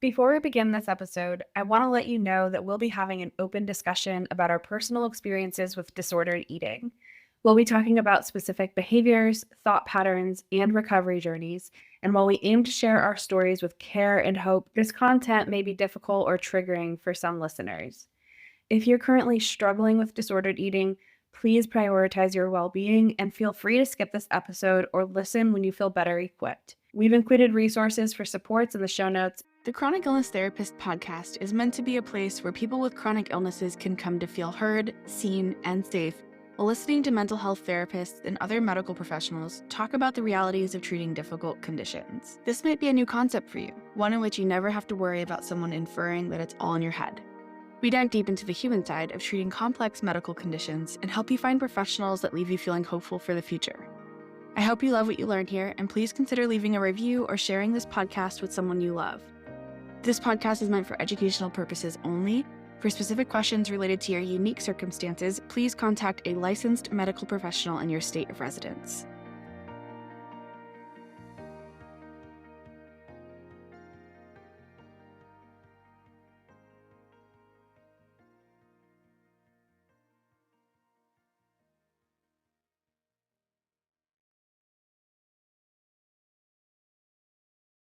Before we begin this episode, I want to let you know that we'll be having an open discussion about our personal experiences with disordered eating. We'll be talking about specific behaviors, thought patterns, and recovery journeys. And while we aim to share our stories with care and hope, this content may be difficult or triggering for some listeners. If you're currently struggling with disordered eating, please prioritize your well being and feel free to skip this episode or listen when you feel better equipped. We've included resources for supports in the show notes. The Chronic Illness Therapist podcast is meant to be a place where people with chronic illnesses can come to feel heard, seen, and safe while listening to mental health therapists and other medical professionals talk about the realities of treating difficult conditions. This might be a new concept for you, one in which you never have to worry about someone inferring that it's all in your head. We dive deep into the human side of treating complex medical conditions and help you find professionals that leave you feeling hopeful for the future. I hope you love what you learned here, and please consider leaving a review or sharing this podcast with someone you love. This podcast is meant for educational purposes only. For specific questions related to your unique circumstances, please contact a licensed medical professional in your state of residence.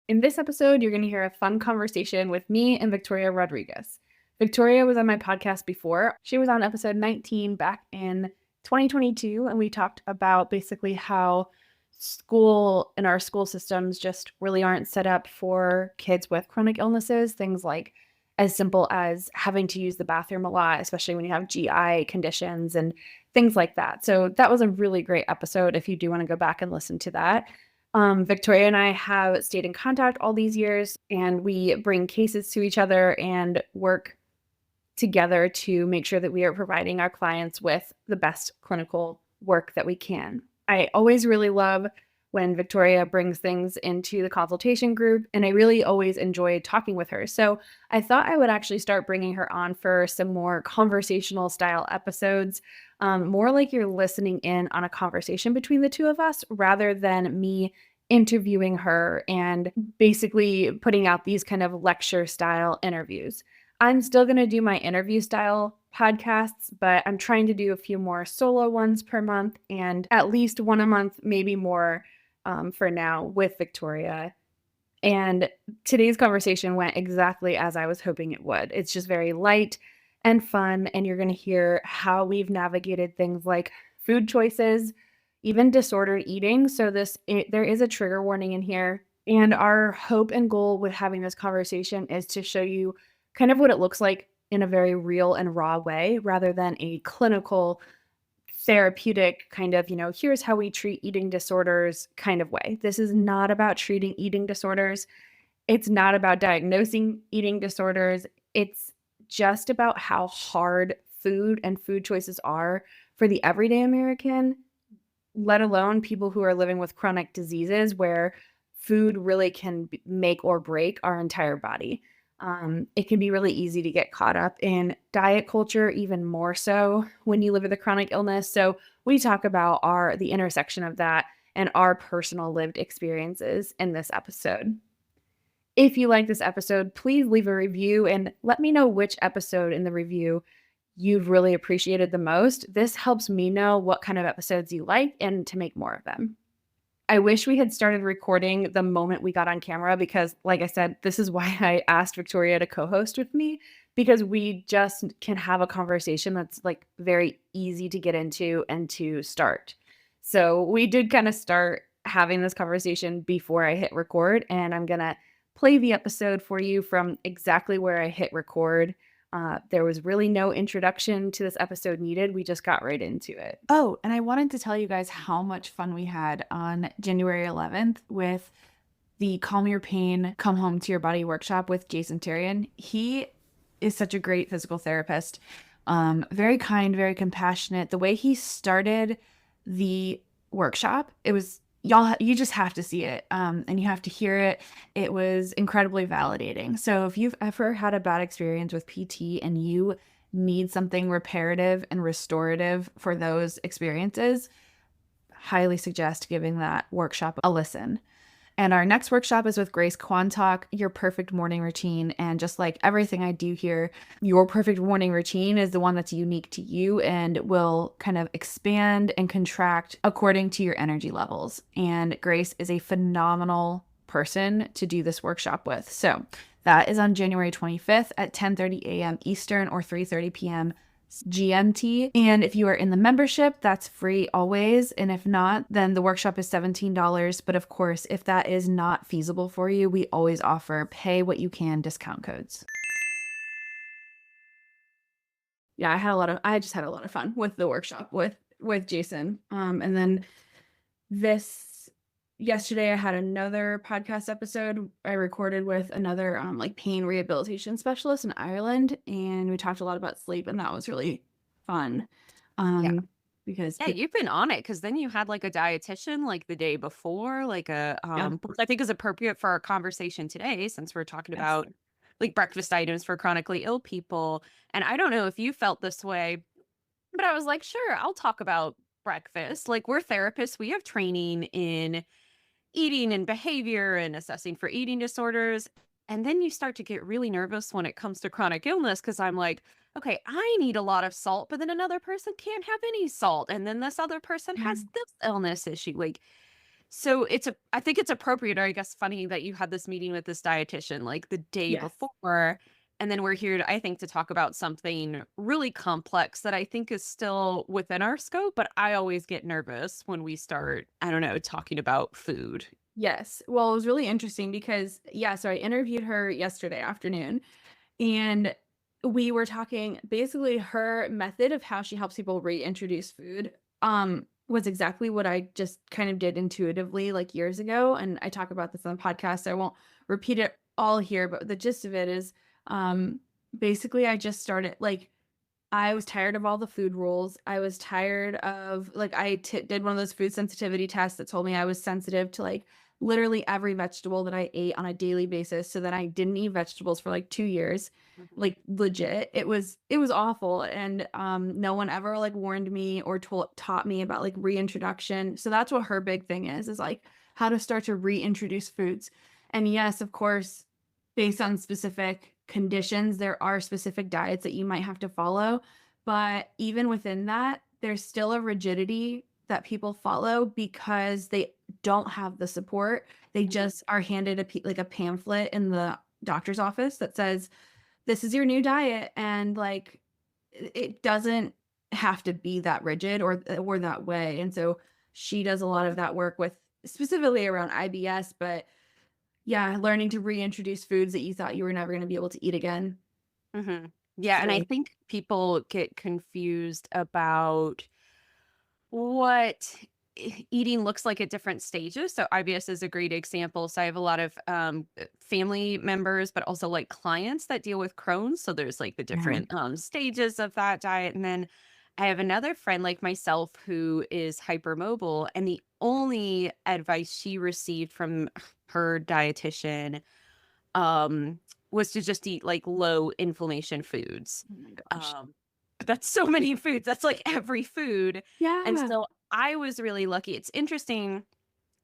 In this episode, you're going to hear a fun conversation with me and Victoria Rodriguez. Victoria was on my podcast before. She was on episode 19 back in 2022, and we talked about basically how school and our school systems just really aren't set up for kids with chronic illnesses. Things like as simple as having to use the bathroom a lot, especially when you have GI conditions and things like that. So that was a really great episode if you do want to go back and listen to that. Victoria and I have stayed in contact all these years, and we bring cases to each other and work together to make sure that we are providing our clients with the best clinical work that we can. I always really love when Victoria brings things into the consultation group, and I really always enjoy talking with her. So I thought I would actually start bringing her on for some more conversational style episodes, more like you're listening in on a conversation between the two of us rather than me interviewing her and basically putting out these kind of lecture style interviews. I'm still going to do my interview style podcasts, but I'm trying to do a few more solo ones per month and at least one a month, maybe more for now with Victoria. And today's conversation went exactly as I was hoping it would. It's just very light and fun, and you're going to hear how we've navigated things like food choices, even disordered eating. So there is a trigger warning in here. And our hope and goal with having this conversation is to show you kind of what it looks like in a very real and raw way rather than a clinical therapeutic kind of, here's how we treat eating disorders kind of way. This is not about treating eating disorders. It's not about diagnosing eating disorders. It's just about how hard food and food choices are for the everyday American, let alone people who are living with chronic diseases where food really can make or break our entire body. It can be really easy to get caught up in diet culture, even more so when you live with a chronic illness. So we talk about the intersection of that and our personal lived experiences in this episode. If you like this episode, please leave a review and let me know which episode in the review you've really appreciated the most. This helps me know what kind of episodes you like and to make more of them. I wish we had started recording the moment we got on camera because, like I said, this is why I asked Victoria to co-host with me, because we just can have a conversation that's like very easy to get into and to start. So we did kind of start having this conversation before I hit record, and I'm going to play the episode for you from exactly where I hit record. There was really no introduction to this episode needed. We just got right into it. Oh, and I wanted to tell you guys how much fun we had on January 11th with the Calm Your Pain, Come Home to Your Body workshop with Jason Tarian. He is such a great physical therapist, very kind, very compassionate. The way he started the workshop, it was you just have to see it and you have to hear it. It was incredibly validating. So if you've ever had a bad experience with PT and you need something reparative and restorative for those experiences, highly suggest giving that workshop a listen. And our next workshop is with Grace Quantock, Your Perfect Morning Routine. And just like everything I do here, your perfect morning routine is the one that's unique to you and will kind of expand and contract according to your energy levels. And Grace is a phenomenal person to do this workshop with. So that is on January 25th at 10:30 a.m. Eastern or 3:30 p.m. GMT. And if you are in the membership, that's free always. And if not, then the workshop is $17. But of course, if that is not feasible for you, we always offer pay what you can discount codes. Yeah, I just had a lot of fun with the workshop with Jason. And then this yesterday I had another podcast episode I recorded with another like pain rehabilitation specialist in Ireland, and we talked a lot about sleep, and that was really fun. Yeah. Because Yeah, you've been on it because then you had like a dietitian like the day before, like yeah, which I think is appropriate for our conversation today since we're talking yes. about like breakfast items for chronically ill people. And I don't know if you felt this way, but I was like, sure, I'll talk about breakfast. Like we're therapists, we have training in eating and behavior and assessing for eating disorders. And then you start to get really nervous when it comes to chronic illness because I'm like, okay, I need a lot of salt, but then another person can't have any salt. And then this other person Yeah. has this illness issue. Like, so I think it's appropriate, or I guess funny that you had this meeting with this dietitian like the day Yes. before. And then we're here, I think, to talk about something really complex that I think is still within our scope. But I always get nervous when we start, I don't know, talking about food. Yes. Well, it was really interesting because, yeah, so I interviewed her yesterday afternoon, and we were talking basically her method of how she helps people reintroduce food was exactly what I just kind of did intuitively like years ago. And I talk about this on the podcast, so I won't repeat it all here, but the gist of it is um basically I just started like I was tired of all the food rules. I was tired of like did one of those food sensitivity tests that told me I was sensitive to like literally every vegetable that I ate on a daily basis. So that I didn't eat vegetables for like 2 years. Mhm. Like legit. It was awful, and no one ever like warned me or taught me about like reintroduction. So that's what her big thing is like how to start to reintroduce foods. And yes, of course, based on specific conditions, there are specific diets that you might have to follow. But even within that, there's still a rigidity that people follow because they don't have the support. They Mhm. just are handed like a pamphlet in the doctor's office that says, this is your new diet. And like, it doesn't have to be that rigid or that way. And so she does a lot of that work with specifically around IBS, but yeah, learning to reintroduce foods that you thought you were never gonna be able to eat again. Mhm. Yeah, and I So think people get confused about what eating looks like at different stages. So IBS is a great example. So I have a lot of family members, but also like clients that deal with Crohn's. So there's like the yeah. different stages of that diet. And then I have another friend like myself who is hypermobile, and the only advice she received from her dietitian um, was to just eat like low inflammation foods. Oh my gosh. Um, that's so many foods. That's like every food. And Yeah. so I was really lucky. It's interesting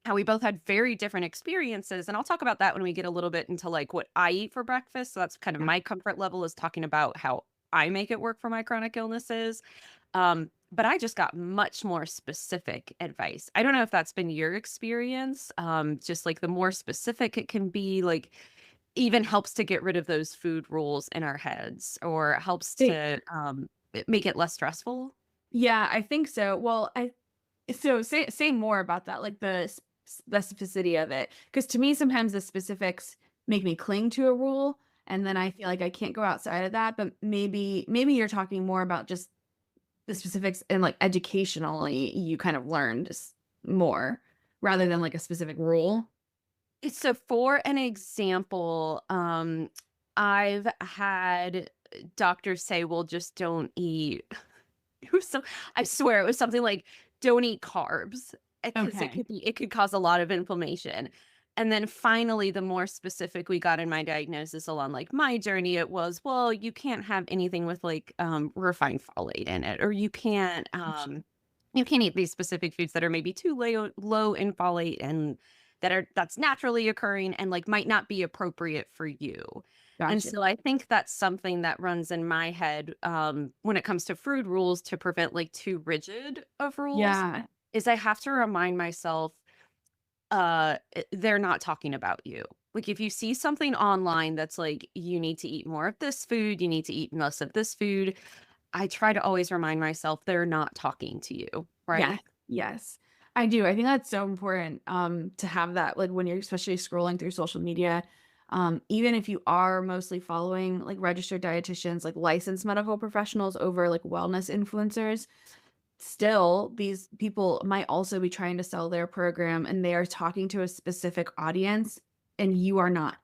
how we both had very different experiences. And I'll talk about that when we get a little bit into like what I eat for breakfast. So that's kind of Yeah. my comfort level, is talking about how I make it work for my chronic illnesses. But I just got much more specific advice. I don't know if that's been your experience. Just like the more specific it can be, like even helps to get rid of those food rules in our heads, or helps They to make it less stressful. yeah, I think so. Well, I so say more about that, like the specificity of it, because to me, sometimes the specifics make me cling to a rule, and then I feel like I can't go outside of that, but maybe you're talking more about just the specifics and, like, educationally, you kind of learned more rather than, like, a specific rule. So for an example, I've had doctors say, well, just don't eat. It was so, I swear it was something like, don't eat carbs because Okay. it could cause a lot of inflammation. And then finally, the more specific we got in my diagnosis along like my journey, it was, well, you can't have anything with like refined folate in it, or you can't eat these specific foods that are maybe too low in folate. And that's naturally occurring and like might not be appropriate for you. And Gotcha. so I think that's something that runs in my head when it comes to food rules to prevent like too rigid of rules Yeah. is I have to remind myself they're not talking about you. Like if you see something online that's like you need to eat more of this food, you need to eat less of this food, I try to always remind myself they're not talking to you, Yes. right? Yes. I do. I think that's so important, to have that, like, when you're especially scrolling through social media, even if you are mostly following, like, registered dietitians, like, licensed medical professionals over, like, wellness influencers, still, these people might also be trying to sell their program, and they are talking to a specific audience, and you are not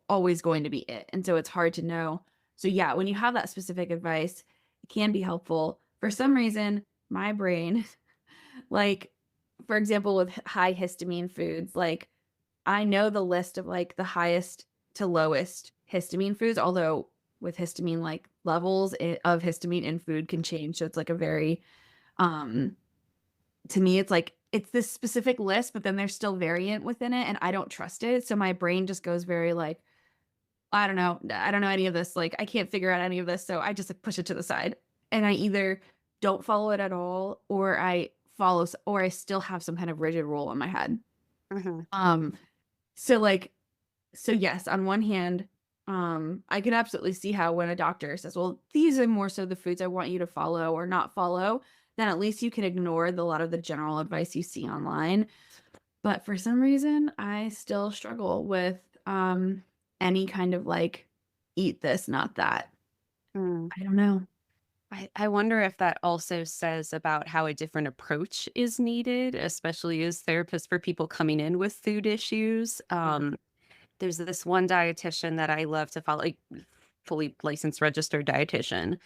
always going to be it. And so it's hard to know. So yeah, when you have that specific advice, it can be helpful. For some reason, my brain, like, for example, with high histamine foods, like, I know the list of like the highest to lowest histamine foods, although with histamine, like levels of histamine in food can change. So it's like a very, um, to me, it's like it's this specific list, but then there's still variant within it, and I don't trust it. So my brain just goes very like, I don't know. I don't know any of this. Like, I can't figure out any of this. So I just like push it to the side. And I either don't follow it at all or I follow or I still have some kind of rigid rule in my head. Hmm. Um so like so yes, on one hand, I can absolutely see how when a doctor says, "Well, these are more so the foods I want you to follow or not follow," then at least you can ignore a lot of the general advice you see online. But for some reason, I still struggle with, any kind of, like, eat this, not that. I don't know. I wonder if that also says about how a different approach is needed, especially as therapists for people coming in with food issues. Yeah. There's this one dietitian that I love to follow, like fully licensed registered dietitian,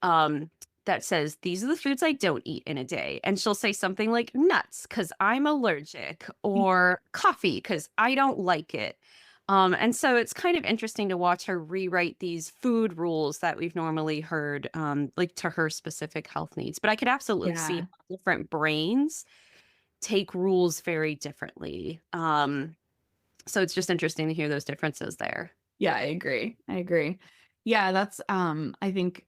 um, that says these are the foods I don't eat in a day. And she'll say something like nuts because I'm allergic, or coffee because I don't like it. And so it's kind of interesting to watch her rewrite these food rules that we've normally heard, like to her specific health needs. But I could absolutely see Yeah. how different brains take rules very differently. So it's just interesting to hear those differences there. Yeah, I agree. I agree. Yeah, that's, I think,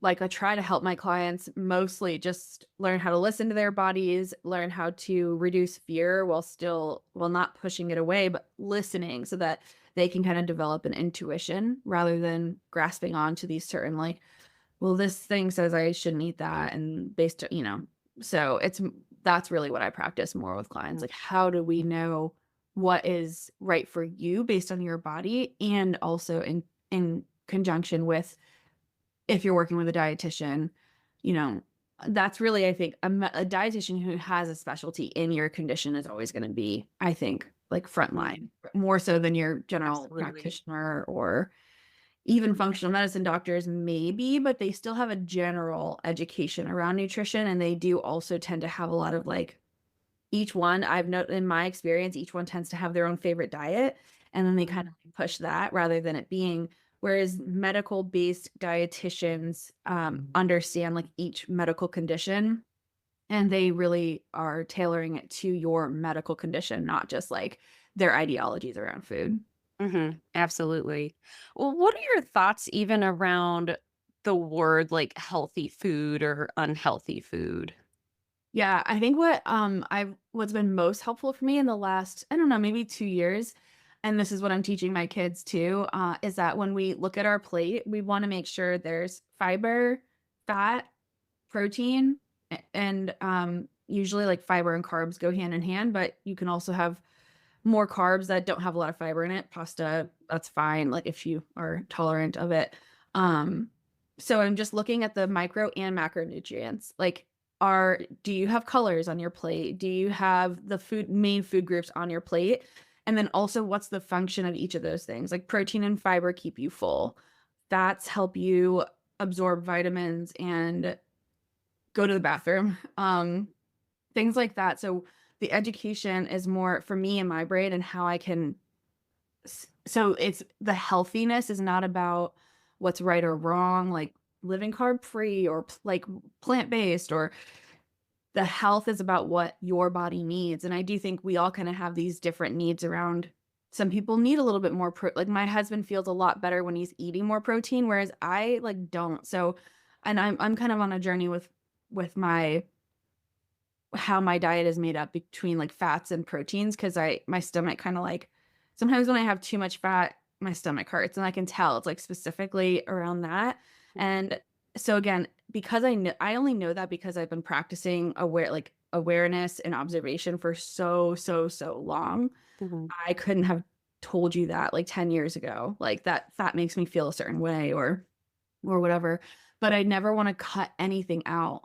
like, I try to help my clients mostly just learn how to listen to their bodies, learn how to reduce fear while not pushing it away, but listening so that they can kinda develop an intuition rather than grasping on to these certain, like, well, this thing says I shouldn't eat that and based so that's really what I practice more with clients. Mm. Like, how do we know what is right for you based on your body and also in conjunction with if you're working with a dietitian, you know, that's really, I think, a dietitian who has a specialty in your condition is always going to be, I think, like frontline more so than your general Absolutely. practitioner or even functional medicine doctors maybe, but they still have a general education around nutrition, and they do also tend to have a lot of, like, each one I've noted in my experience, each one tends to have their own favorite diet, and then they Mm. kinda push that rather than it being whereas medical-based dietitians, understand, like, each medical condition, and they really are tailoring it to your medical condition, not just, like, their ideologies around food. Absolutely. Well, what are your thoughts even around the word like healthy food or unhealthy food? Yeah, I think what's been most helpful for me in the last, I don't know, maybe 2 years, and this is what I'm teaching my kids too, is that when we look at our plate, we wanna make sure there's fiber, fat, protein, and, usually, like, fiber and carbs go hand in hand, but you can also have more carbs that don't have a lot of fiber in it. Pasta, that's fine, like, if you are tolerant of it. Um, so I'm just looking at the micro and macronutrients. Like, do you have colors on your plate? Do you have the main food groups on your plate? And then also, what's the function of each of those things? Like, protein and fiber keep you full. Fats help you absorb vitamins and go to the bathroom. Things like that. So the education is more for me in my brain and how I can so it's the healthiness is not about what's right or wrong, like living carb free or like plant based or the health is about what your body needs. And I do think we all kind of have these different needs around. Some people need a little bit more like my husband feels a lot better when he's eating more protein, whereas I like don't. So, and I'm kind of on a journey with my how my diet is made up between like fats and proteins because my stomach kind of like sometimes when I have too much fat, my stomach hurts and I can tell it's like specifically around that. And so again, because I only know that because I've been practicing awareness and observation for so long. Mhm. I couldn't have told you that like 10 years ago. Like that fat makes me feel a certain way or whatever, but I never want to cut anything out.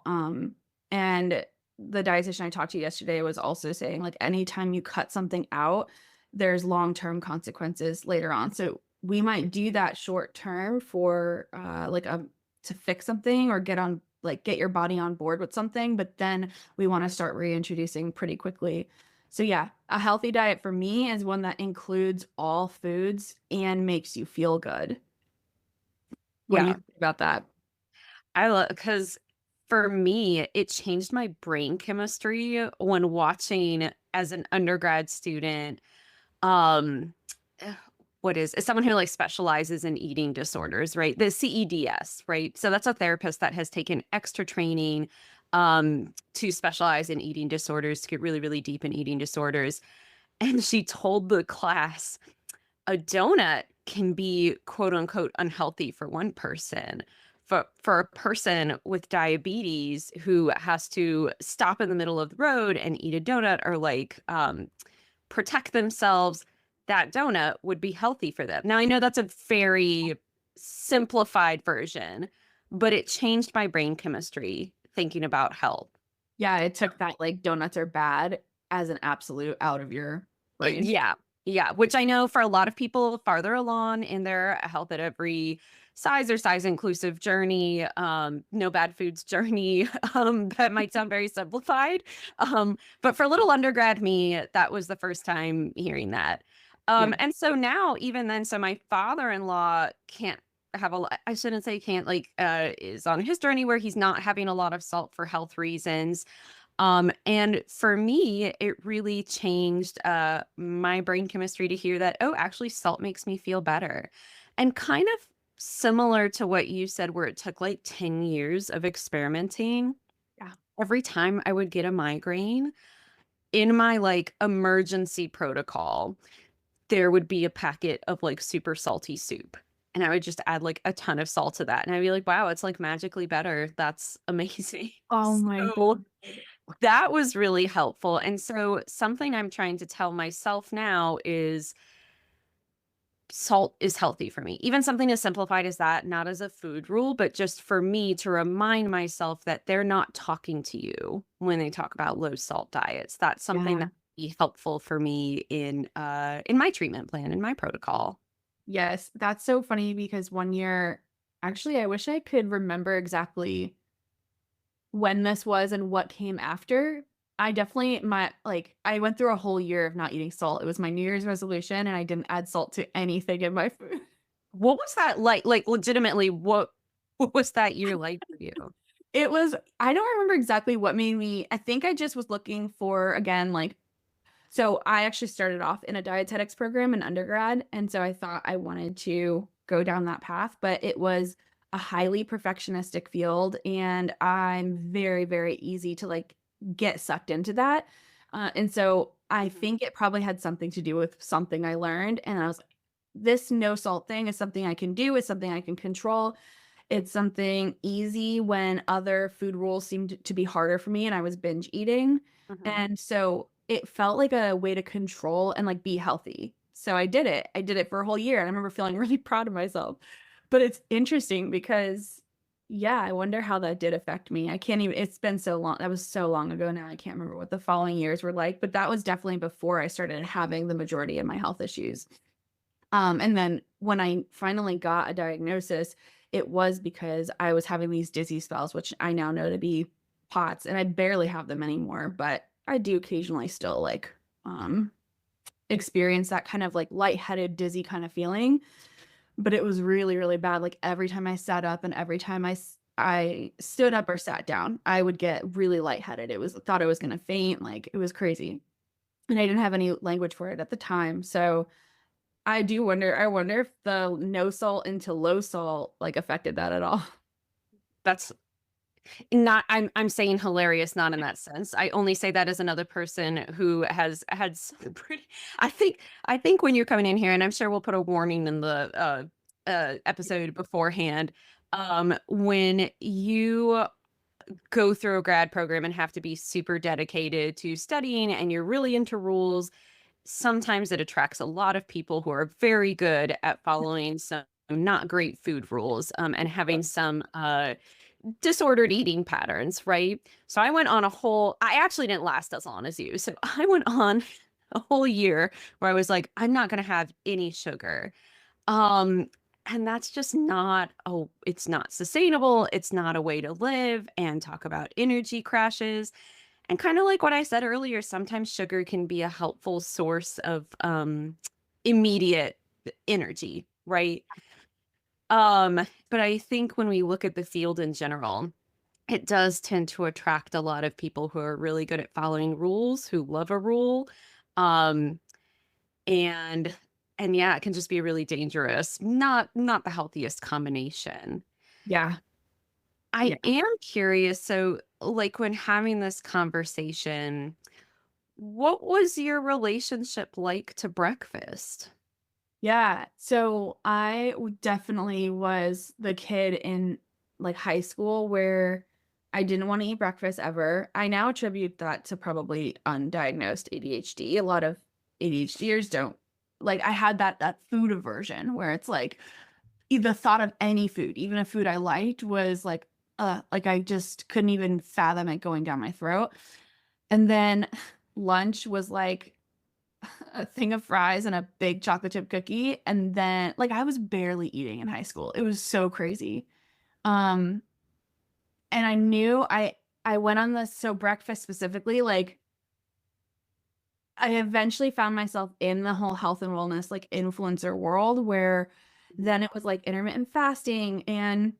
And the dietitian I talked to yesterday was also saying like anytime you cut something out, there's long-term consequences later on. So we might do that short term for like a to fix something or get your body on board with something, but then we want to start reintroducing pretty quickly. So yeah, a healthy diet for me is one that includes all foods and makes you feel good. What do you Yeah. think about that? I love because for me, it changed my brain chemistry when watching as an undergrad student, um, eh, what is as someone who like specializes in eating disorders, right? The CEDS, right? So that's a therapist that has taken extra training to specialize in eating disorders, to get really, really deep in eating disorders. And she told the class a donut can be quote unquote unhealthy for one person. For a person with diabetes who has to stop in the middle of the road and eat a donut or like protect themselves, that donut would be healthy for them. Now I know that's a very simplified version, but it changed my brain chemistry thinking about health. Yeah, it took that, like, donuts are bad as an absolute out of your brain. Yeah. Yeah, which I know for a lot of people farther along in their health at every size or size inclusive journey, no bad foods journey, that might sound very simplified. But for little undergrad me, that was the first time hearing that. Yeah. And so now even then, so my father-in-law can't have a lot, I shouldn't say can't, like, is on his journey where he's not having a lot of salt for health reasons. And for me, it really changed my brain chemistry to hear that, oh, actually, salt makes me feel better. And kind of similar to what you said, where it took like 10 years of experimenting. Yeah. Every time I would get a migraine, in my like emergency protocol, there would be a packet of like super salty soup. And I would just add like a ton of salt to that. And I'd be like, wow, it's like magically better. That's amazing. Oh my So god. that was really helpful, and so something I'm trying to tell myself now is salt is healthy for me. Even something as simplified as that, not as a food rule, but just for me to remind myself that they're not talking to you when they talk about low salt diets. That's something Yeah. that would be helpful for me in my treatment plan, in my protocol. Yes, that's so funny because one year actually, I wish I could remember exactly when this was and what came after. I definitely I went through a whole year of not eating salt. It was my New Year's resolution, and I didn't add salt to anything in my food. What was that like? Like, legitimately, what was that year like for you? It was I don't remember exactly what made me I think I just was looking for, again, like so I actually started off in a dietetics program in undergrad, and so I thought I wanted to go down that path, but it was a highly perfectionistic field, and I'm very, very easy to, like, get sucked into that, and so I Mhm, think it probably had something to do with something I learned, and I was like, "This no salt thing is something I can do, it's something I can control." It's something easy when other food rules seemed to be harder for me and I was binge eating. mhm. And so it felt like a way to control and like be healthy. So I did it. I did it for a whole year and I remember feeling really proud of myself. But it's interesting because yeah, I wonder how that did affect me. I can't even it's been so long. That was so long ago now. I can't remember what the following years were like, but that was definitely before I started having the majority of my health issues. And then when I finally got a diagnosis, it was because I was having these dizzy spells, which I now know to be POTS, and I barely have them anymore, but I do occasionally still like um experience that kind of like lightheaded, dizzy kind of feeling. But it was really, really bad. Like every time I sat up and every time I stood up or sat down, I would get really lightheaded. It was thought I was gonna faint, like, it was crazy, and I didn't have any language for it at the time, so I wonder if the no salt into low salt, like, affected that at all. That's not I'm saying hilarious, not in that sense. I only say that as another person who has had some pretty I think when you're coming in here, and I'm sure we'll put a warning in the, episode beforehand, when you go through a grad program and have to be super dedicated to studying and you're really into rules, sometimes it attracts a lot of people who are very good at following some not great food rules, and having some, disordered eating patterns, right? So I actually didn't last as long as you. So I went on a whole year where I was like, I'm not going to have any sugar. Um, and that's just not, oh, it's not sustainable. It's not a way to live. And talk about energy crashes. And kind of like what I said earlier, sometimes sugar can be a helpful source of immediate energy, right? But I think when we look at the field in general, it does tend to attract a lot of people who are really good at following rules, who love a rule. Um, and yeah, it can just be really dangerous. Not the healthiest combination. Yeah, I yeah. am curious, so like when having this conversation, what was your relationship like to breakfast? Yeah, so definitely was the kid in, like, high school where I didn't wanna eat breakfast ever. I now attribute that to probably undiagnosed ADHD. A lot of ADHDers don't like, I had that food aversion where it's like, the thought of any food, even a food I liked was like, I just couldn't even fathom it going down my throat. And then lunch was like a thing of fries and a big chocolate chip cookie, and then like, I was barely eating in high school. It was so crazy. Um, and I knew I went on this so breakfast specifically, like, I eventually found myself in the whole health and wellness, like, influencer world where then it was, like, intermittent fasting, and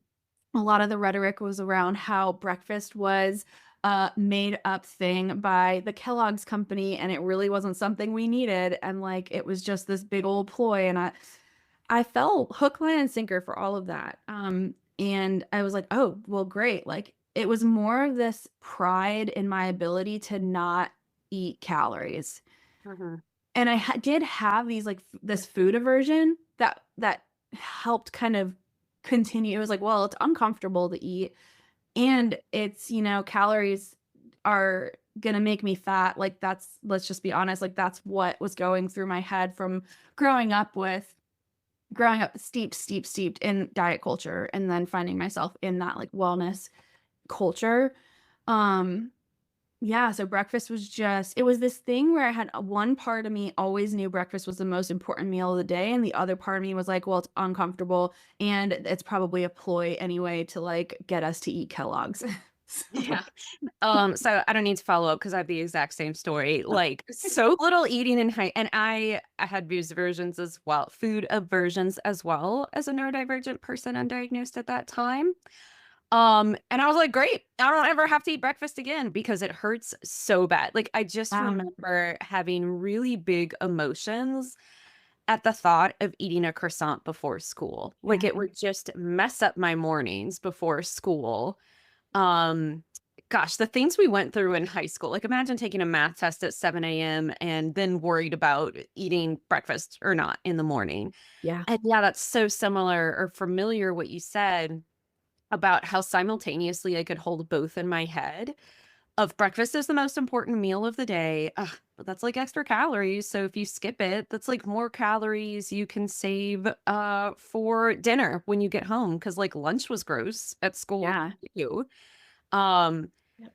a lot of the rhetoric was around how breakfast was a made up thing by the Kellogg's company, and it really wasn't something we needed, and, like, it was just this big old ploy, and I fell hook, line, and sinker for all of that, and I was like, "Oh, well, great." Like, it was more of this pride in my ability to not eat calories, Mhm. and I did have these, like, this food aversion that helped kind of continue. It was like, "Well, it's uncomfortable to eat, and it's, calories are gonna make me fat." Like, that's let's just be honest, like, that's what was going through my head from growing up with growing up steeped in diet culture and then finding myself in that, like, wellness culture. Um, yeah, so breakfast was just it was this thing where I had one part of me always knew breakfast was the most important meal of the day, and the other part of me was like, "Well, it's uncomfortable, and it's probably a ploy anyway to, like, get us to eat Kellogg's." So Yeah. So I don't need to follow up because I have the exact same story. Like so little eating in high, and I had views aversions as well, food aversions as well as a neurodivergent person undiagnosed at that time. And I was like, great, I don't ever have to eat breakfast again because it hurts so bad. Like I just wow. remember having really big emotions at the thought of eating a croissant before school. Like Yeah. it would just mess up my mornings before school. um, Gosh, the things we went through in high school, like imagine taking a math test at 7 a.m. and then worried about eating breakfast or not in the morning. Yeah. And yeah, that's so similar or familiar what you said about how simultaneously I could hold both in my head of breakfast is the most important meal of the day. Ugh, but that's like extra calories. So if you skip it, that's like more calories you can save for dinner when you get home. Cause like lunch was gross at school Yeah. too. Um, Yep.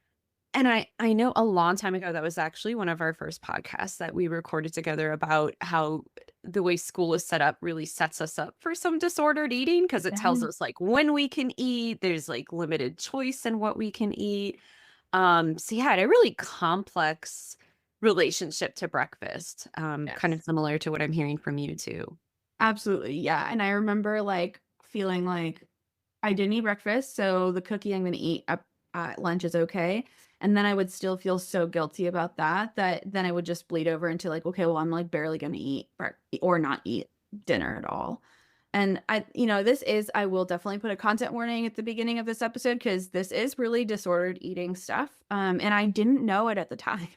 and I know a long time ago that was actually one of our first podcasts that we recorded together about how the way school is set up really sets us up for some disordered eating because it tells Yeah. us like when we can eat, there's like limited choice in what we can eat. So yeah, I had a really complex relationship to breakfast. Kind of Yes. similar to what I'm hearing from you too. Absolutely, yeah, and I remember, like, feeling like I didn't eat breakfast, so the cookie I'm gonna eat up at lunch is okay. And then I would still feel so guilty about that, that then I would just bleed over into like, okay, well, I'm like barely gonna eat or not eat dinner at all. And I will definitely put a content warning at the beginning of this episode because this is really disordered eating stuff. And I didn't know it at the time.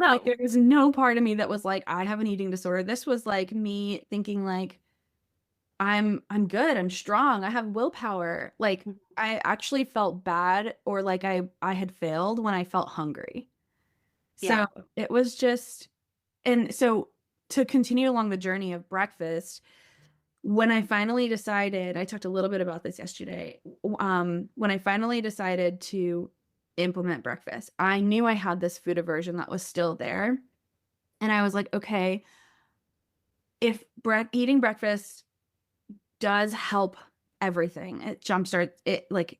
Like No. there was no part of me that was like, I have an eating disorder. This was like me thinking like, I'm good, I'm strong, I have willpower. Like, Mhm. I actually felt bad or like I had failed when I felt hungry. Yeah. So, it was just and so to continue along the journey of breakfast, when I finally decided I talked a little bit about this yesterday, when I finally decided to implement breakfast, I knew I had this food aversion that was still there, and I was like, "Okay, if eating breakfast does help everything. It jumpstarts it like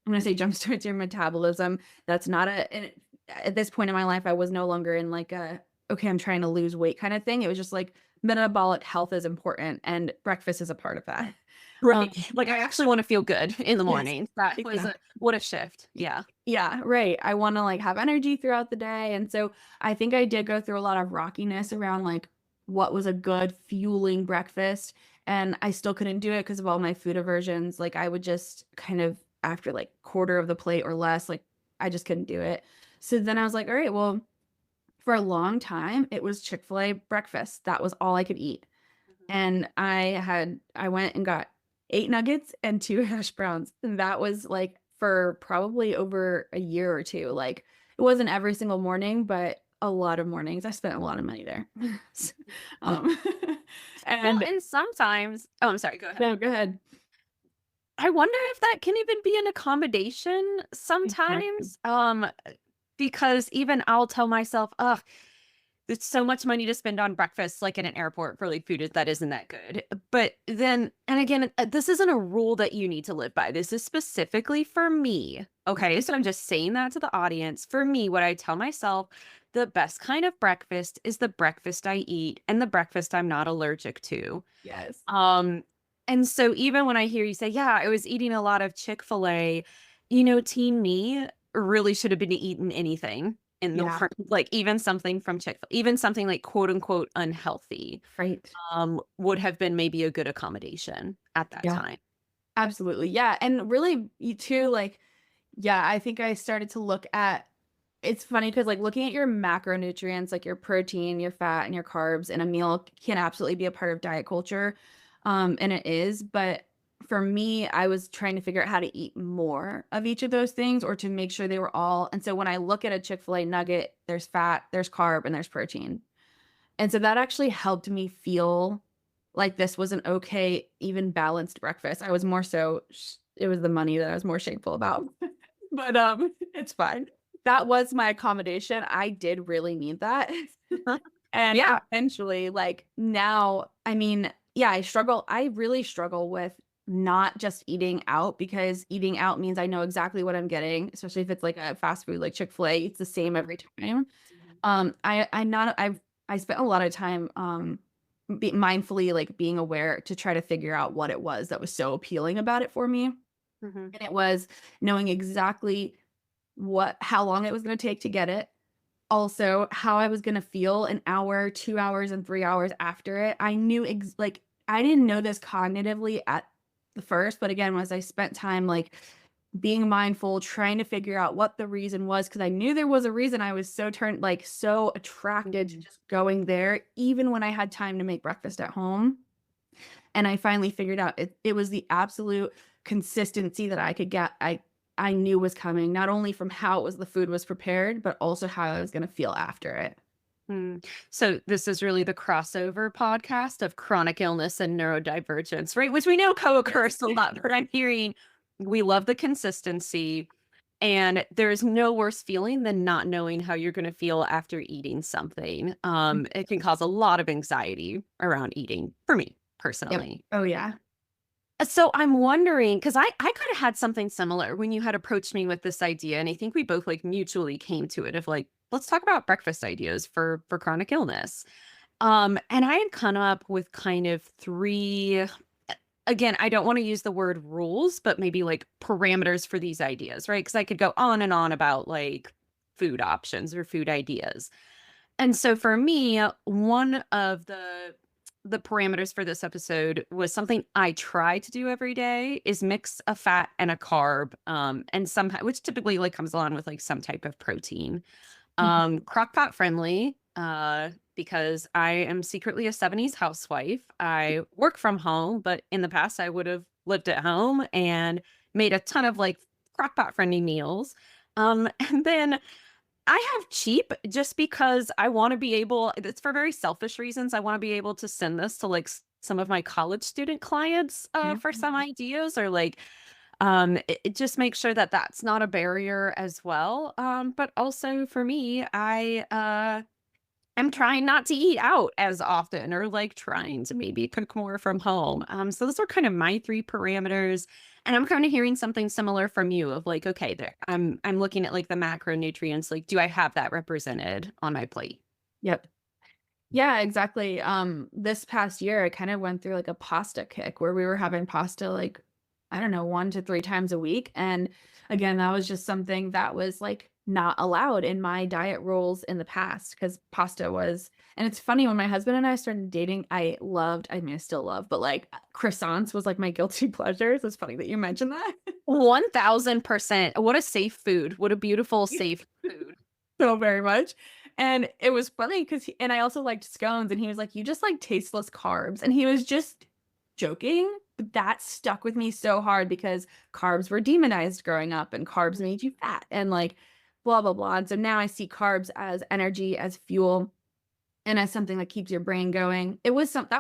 I'm gonna say jumpstarts your metabolism. That's not at this point in my life, I was no longer in like a okay, I'm trying to lose weight kind of thing. It was just like metabolic health is important and breakfast is a part of that. Um, Right. Like I actually want to feel good in the yes, morning. That was exactly. what a shift. Yeah. Yeah, right. I want to like have energy throughout the day. And so I think I did go through a lot of rockiness around like what was a good fueling breakfast. And I still couldn't do it because of all my food aversions. Like I would just kind of after like quarter of the plate or less, like I just couldn't do it. So then I was like, all right, well, for a long time, it was Chick-fil-A breakfast. That was all I could eat. Mhm. And I went and got 8 nuggets and 2 hash browns, and that was, like, for probably over a year or 2, like, it wasn't every single morning, but a lot of mornings. I spent a lot of money there. S um, Well, and and sometimes oh, I'm sorry, go ahead. no, go ahead. I wonder if that can even be an accommodation Exactly. sometimes. Because even I'll tell myself, ugh, it's so much money to spend on breakfast, like in an airport for like that isn't that good. But then, and again, this isn't a rule that you need to live by. This is specifically for me. Okay. So I'm just saying that to the audience. For me, what I tell myself, the best kind of breakfast is the breakfast I eat and the breakfast I'm not allergic to. Yes. Um, and so even when I hear you say, "Yeah, I was eating a lot of Chick-fil-A," teen me really should have been eating anything in the Yeah, world, like even something from even something like quote unquote unhealthy, right. would have been maybe a good accommodation at that Yeah, time. absolutely, yeah, and really, you too, like yeah, I think I started to look at it's funny because like, looking at your macronutrients, like your protein, your fat, and your carbs in a meal can absolutely be a part of diet culture, and it is, but for me, I was trying to figure out how to eat more of each of those things or to make sure they were all and so when I look at a Chick-fil-A nugget, there's fat, there's carb, and there's protein, and so that actually helped me feel like this was an okay, even balanced breakfast. I was more so it was the money that I was more shameful about. But, it's fine. That was my accommodation. I did really need that. And Yeah. eventually, like, now, I mean, yeah, I really struggle with not just eating out because eating out means I know exactly what I'm getting, especially if it's like a fast food like Chick-fil-A, it's the same every time. Mhm. I'm not I spent a lot of time, mindfully, like, being aware to try to figure out what it was that was so appealing about it for me, Mhm. and it was knowing exactly how long it was gonna take to get it, also how I was gonna feel an hour, 2 hours, and 3 hours after it. I knew like, I didn't know this cognitively at the first, but again, as I spent time, like, being mindful, trying to figure out what the reason was, because I knew there was a reason I was so attracted to Mhm. just going there, even when I had time to make breakfast at home. And I finally figured out it was the absolute consistency that I could get. I knew was coming, not only from how the food was prepared, but also how I was gonna feel after it. Mm. So this is really the crossover podcast of chronic illness and neurodivergence, right? Which we know co-occurs Yes. a lot, but I'm hearing we love the consistency. And there's no worse feeling than not knowing how you're going to feel after eating something. It can cause a lot of anxiety around eating for me Yep. personally. Oh, yeah. So I'm wondering, because I kind of had something similar when you had approached me with this idea, and I think we both like mutually came to it of like, let's talk about breakfast ideas for chronic illness. And I had come up with kind of three. again, I don't want to use the word rules, but maybe like parameters for these ideas, right? Because I could go on and on about like food options or food ideas. And so for me, one of the parameters for this episode was something I try to do every day is mix a fat and a carb, and some which typically like comes along with like some type of protein. Mhm. Crock pot friendly, because I am secretly a 70s housewife. I work from home, but in the past I would have lived at home and made a ton of like crock pot friendly meals. And then I have cheap just because I want to be able, it's for very selfish reasons. I want to be able to send this to like some of my college student clients Yeah. for some ideas, or like it just makes sure that that's not a barrier as well. But also for me, I'm trying not to eat out as often, or like trying to maybe cook more from home. So those are kind of my three parameters. And I'm kind of hearing something similar from you of like, okay, there, I'm looking at like the macronutrients. Like, do I have that represented on my plate? Yep. Yeah, exactly. This past year, I kind of went through like a pasta kick where we were having pasta like, I don't know, 1 to 3 times a week. And again, that was just something that was like not allowed in my diet rules in the past because pasta was, and it's funny when my husband and I started dating, I mean, I still love, but like croissants was like my guilty pleasure. So it's funny that you mentioned that. 1000%. What a safe food. What a beautiful, safe food. So very much. And it was funny because and I also liked scones, and he was like, "You just like tasteless carbs." And he was just joking, but that stuck with me so hard because carbs were demonized growing up and carbs made you fat and like blah blah blah. And so now I see carbs as energy, as fuel, and as something that keeps your brain going. That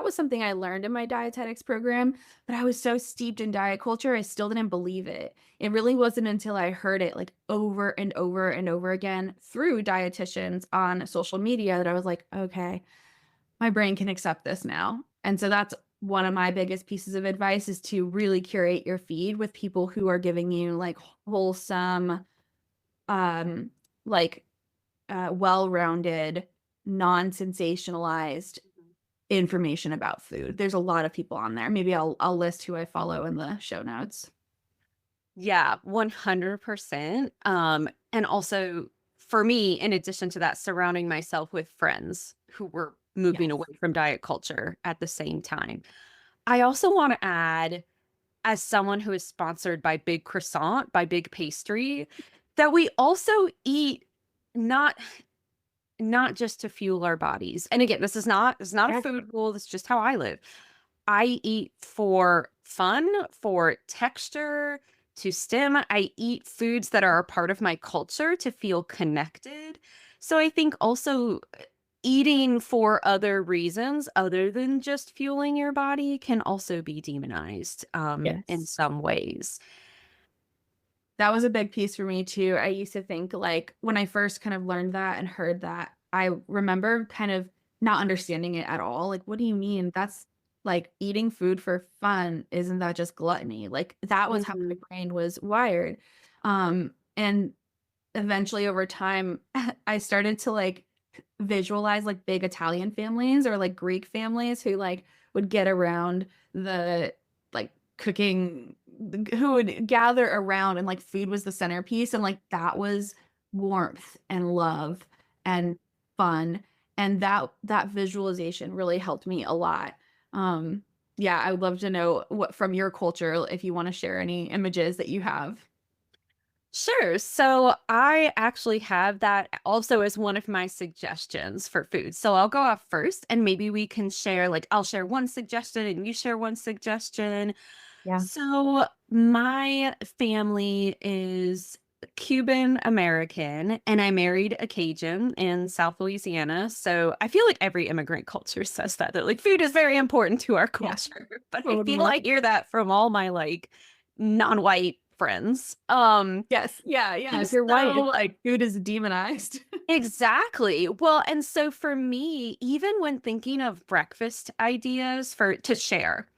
was something I learned in my dietetics program, but I was so steeped in diet culture, I still didn't believe it. It really wasn't until I heard it like over and over and over again through dietitians on social media that I was like, okay, my brain can accept this now. And so that's one of my biggest pieces of advice is to really curate your feed with people who are giving you like wholesome, um, like well-rounded, non-sensationalized information about food. There's a lot of people on there. Maybe I'll list who I follow in the show notes. Yeah, 100%. And also for me, in addition to that, surrounding myself with friends who were moving Yes. away from diet culture at the same time. I also want to add, as someone who is sponsored by Big Croissant, by Big Pastry, that we also eat not not just to fuel our bodies. And again, this is not a Yes. food rule, this is just how I live. I eat for fun, for texture, to stim. I eat foods that are a part of my culture to feel connected. So I think also eating for other reasons other than just fueling your body can also be demonized in Yes. some ways. That was a big piece for me too. I used to think like when I first kind of learned that and heard that, I remember kind of not understanding it at all. Like, what do you mean? That's like eating food for fun. Isn't that just gluttony? Like that was how my Mhm. brain was wired. And eventually over time, I started to like visualize like big Italian families or like Greek families who like would get around the like cooking who would gather around and like food was the centerpiece and like that was warmth and love and fun and that visualization really helped me a lot. Um yeah, I would love to know what from your culture if you want to share any images that you have. Sure. So I actually have that also as one of my suggestions for food. So I'll go off first and maybe we can share, like, I'll share one suggestion and you share one suggestion. Yeah. So my family is Cuban American and I married a Cajun in South Louisiana. So I feel like every immigrant culture says that like food is very important to our Yeah. culture. But I feel Totally. I hear that from all my like non-white friends. Yes. Yeah, yeah. And If you're white, it's so like food is demonized. exactly. Well, and so for me, even when thinking of breakfast ideas for to share,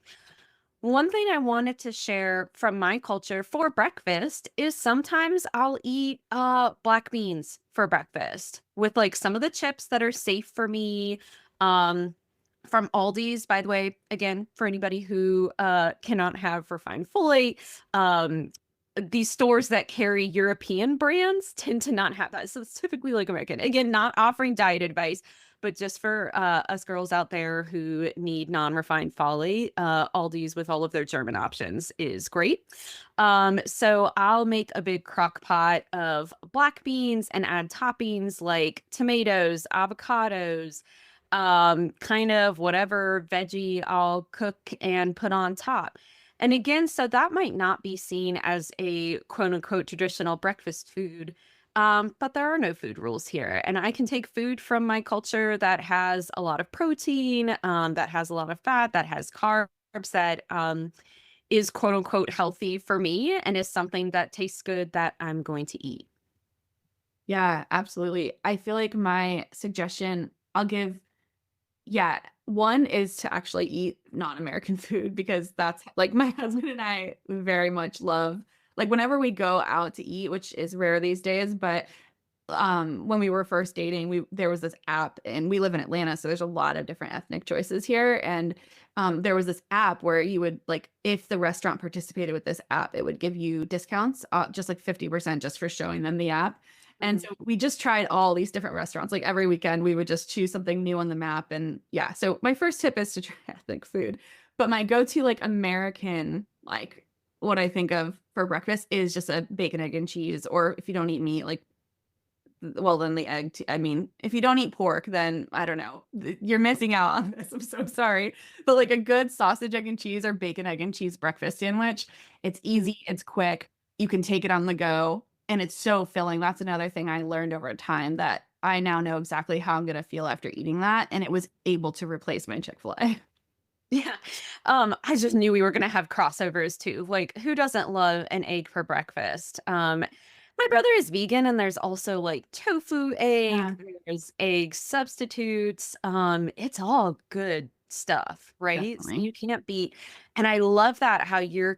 one thing I wanted to share from my culture for breakfast is sometimes I'll eat black beans for breakfast with like some of the chips that are safe for me. Um from Aldi's, by the way, again, for anybody who cannot have refined folate. Um, these stores that carry European brands tend to not have that. So it's typically like American. Again, not offering diet advice, but just for us girls out there who need non-refined folate, Aldi's with all of their German options is great. So I'll make a big crock pot of black beans and add toppings like tomatoes, avocados, kind of whatever veggie I'll cook and put on top. And again, so that might not be seen as a quote unquote traditional breakfast food. But there are no food rules here. And I can take food from my culture that has a lot of protein, that has a lot of fat, that has carbs, that is quote unquote healthy for me and is something that tastes good that I'm going to eat. Yeah, absolutely. I feel like my suggestion I'll give yeah, one is to actually eat non-American food because that's like my husband and I very much love like whenever we go out to eat, which is rare these days, but when we were first dating, we there was this app and we live in Atlanta, so there's a lot of different ethnic choices here. And there was this app where you would like if the restaurant participated with this app, it would give you discounts, just like 50% just for showing them the app. And Mhm. so we just tried all these different restaurants. Like every weekend, we would just choose something new on the map. And yeah, so my first tip is to try ethnic food. But my go-to like American, like what I think of for breakfast is just a bacon, egg, and cheese. Or if you don't eat meat, like well, then the egg I mean, if you don't eat pork, then I don't know. You're missing out on this. I'm so sorry. But like a good sausage, egg, and cheese or bacon, egg, and cheese breakfast sandwich, it's Mhm. easy, it's quick. You can take it on the go, and it's so filling. That's another thing I learned over time that I now know exactly how I'm gonna feel after eating that, and it was able to replace my Chick-fil-A. Yeah. I just knew we were gonna have crossovers too. Like, who doesn't love an egg for breakfast? My brother is vegan and there's also like tofu egg, Yeah, there's egg substitutes. It's all good stuff, right? So definitely. you can't beat. And I love that how you're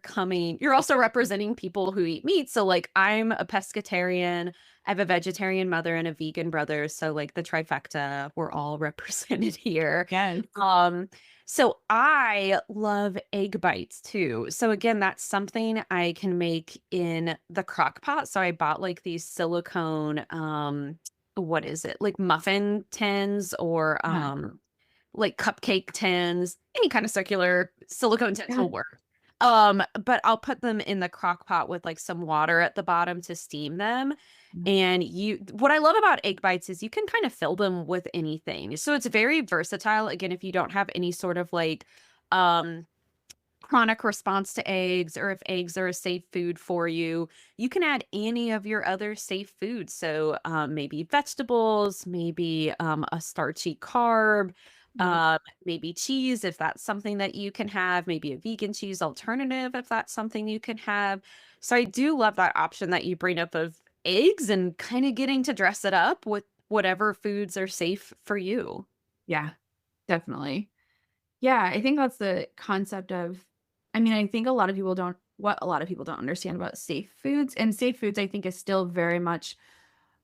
also representing people who eat meat. So like I'm a pescatarian, I have a vegetarian mother and a vegan brother. So like the trifecta, we're all represented here. Yes. Um, so I love egg bites too. So again, that's something I can make in the crock pot. So I bought like these silicone what is it? Like muffin tins or Yeah. like cupcake tins, any kind of circular silicone tins Yeah. will work. But I'll put them in the crock pot with like some water at the bottom to steam them. And what I love about egg bites is you can kind of fill them with anything. So it's very versatile. Again, if you don't have any sort of like um chronic response to eggs or if eggs are a safe food for you, you can add any of your other safe foods. So maybe vegetables, maybe a starchy carb, Yeah. maybe cheese if that's something that you can have, maybe a vegan cheese alternative if that's something you can have. So I do love that option that you bring up of eggs and kind of getting to dress it up with whatever foods are safe for you. Yeah, definitely. Yeah, I think that's the concept of I mean, I think a lot of people don't what a lot of people don't understand about safe foods, and safe foods I think is still very much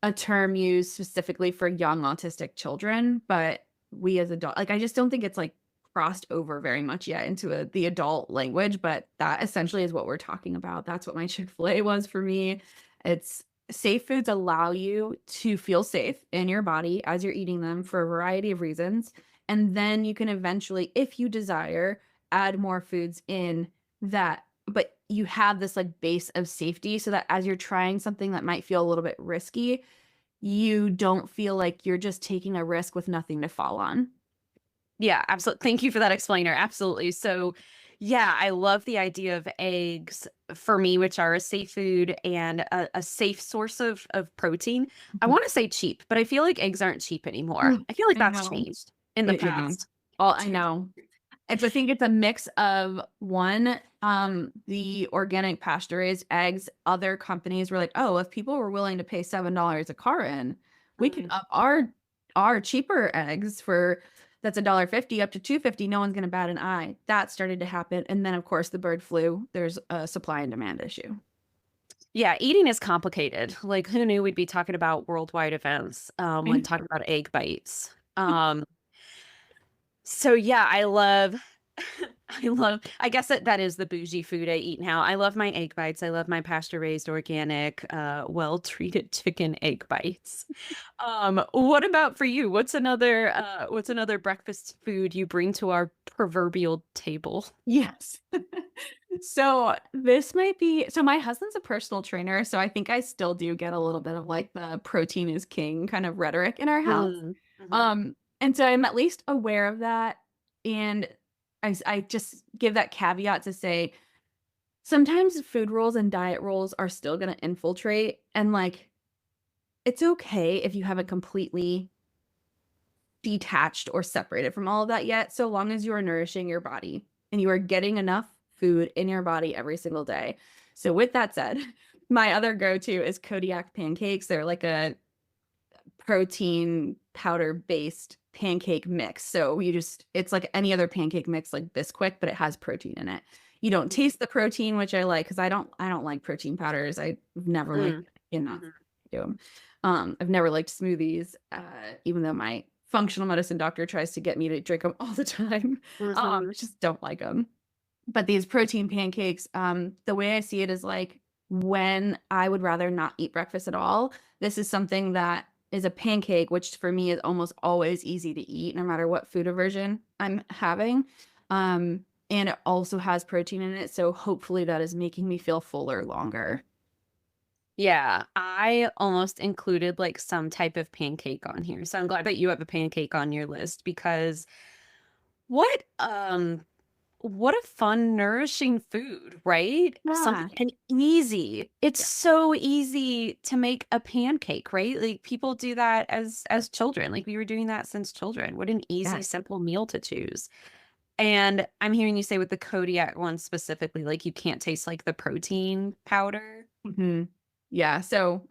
a term used specifically for young autistic children, but we as adult like I just don't think it's like crossed over very much yet into the adult language, but that essentially is what we're talking about. That's what my Chick-fil-A was for me. It's safe foods allow you to feel safe in your body as you're eating them for a variety of reasons. And then you can eventually, if you desire, add more foods in that but you have this like base of safety so that as you're trying something that might feel a little bit risky, you don't feel like you're just taking a risk with nothing to fall on. Yeah, absolutely. Thank you for that explainer. Absolutely. So, yeah, I love the idea of eggs for me, which are a safe food and a safe source of protein. I Mhm. want to say cheap, but I feel like eggs aren't cheap anymore. Mm, I feel like I that's know. changed in the Yeah. past. Well, I know. It's I think it's a mix of one, the organic pasture-raised eggs, other companies were like, "Oh, if people were willing to pay $7 a carton, we could Mm. up our cheaper eggs for that's $1.50 up to $2.50, no one's gonna bat an eye." That started to happen, and then, of course, the bird flu, there's a supply and demand issue. Yeah, eating is complicated. Like, who knew we'd be talking about worldwide events when talking about egg bites? So yeah, I love I guess that is the bougie food I eat now. I love my egg bites. I love my pasture raised organic, well treated chicken egg bites. What about for you? What's another breakfast food you bring to our proverbial table? Yes. So this might be so my husband's a personal trainer, so I think I still do get a little bit of like the protein is king kind of rhetoric in our house. Mm, mhm, And so I'm at least aware of that. And I just give that caveat to say sometimes food rules and diet rules are still going to infiltrate. And like, it's okay if you haven't completely detached or separated from all of that yet, so long as you are nourishing your body and you are getting enough food in your body every single day. So, with that said, my other go to is Kodiak pancakes. They're like a protein powder based pancake mix. So it's like any other pancake mix like Bisquick, but it has protein in it. You don't taste the protein, which I like because I don't like protein powders. I've never liked mm, enough mhm, to do 'em. I've never liked smoothies, even though my functional medicine doctor tries to get me to drink them all the time. mhm. I just don't like them. But these protein pancakes, the way I see it is like when I would rather not eat breakfast at all, this is something that is a pancake, which for me is almost always easy to eat no matter what food aversion I'm having. And it also has protein in it. So hopefully that is making me feel fuller longer. Yeah, I almost included like some type of pancake on here. So I'm glad that you have a pancake on your list because what what a fun nourishing food, right? Yeah. Something and easy. It's Yeah. so easy to make a pancake, right? Like people do that as children. Like we were doing that since children. What an easy Yes. simple meal to choose. And I'm hearing you say with the Kodiak one specifically like you can't taste like the protein powder. Mhm. Yeah, so